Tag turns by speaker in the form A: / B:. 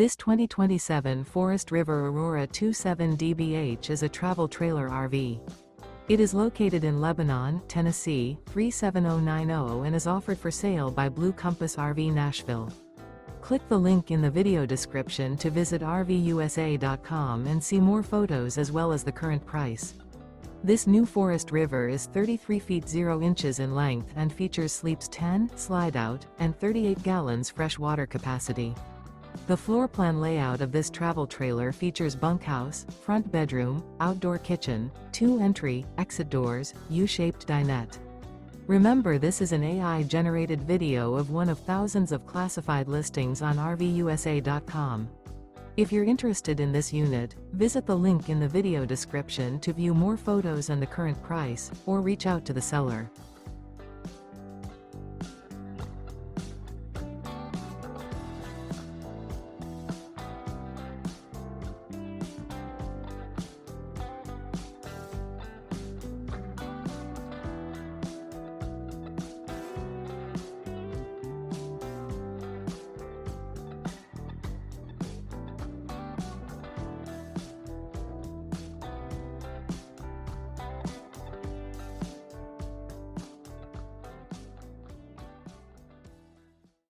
A: This 2027 Forest River Aurora 27 DBH is a travel trailer RV. It is located in Lebanon, Tennessee, 37090 and is offered for sale by Blue Compass RV Nashville. Click the link in the video description to visit RVUSA.com and see more photos as well as the current price. This new Forest River is 33 feet 0 inches in length and features sleeps 10, Slideout, and 38 gallons fresh water capacity. The floor plan layout of this travel trailer features bunkhouse, front bedroom, outdoor kitchen, 2 entry, exit doors, U-shaped dinette. Remember, this is an AI-generated video of one of thousands of classified listings on RVUSA.com. If you're interested in this unit, visit the link in the video description to view more photos and the current price, or reach out to the seller.